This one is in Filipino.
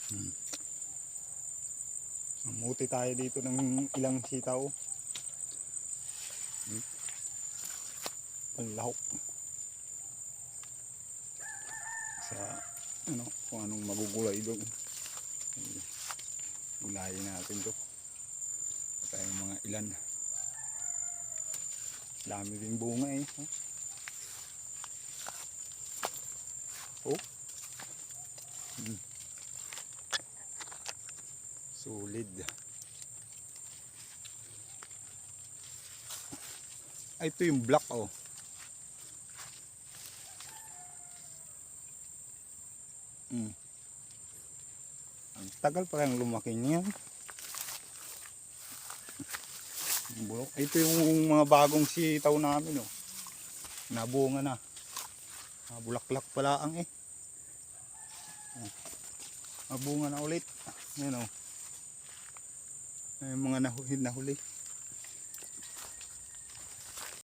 Hmm. Mamuti tayo dito ng ilang sitaw. Palahok. Sa ano, kung anong magugulay doon. Gulayin natin to. Tayong mga ilan. Dami din bunga eh. Oh. Solid. Ay, ito yung black oh. Ang tagal pa lang lumaki niyan. Ito yung mga bagong sitaw namin oh. Nabunga na. Bulaklak pala ang eh. Nabunga na ulit. Ayan oh. Ay, mga nahuli.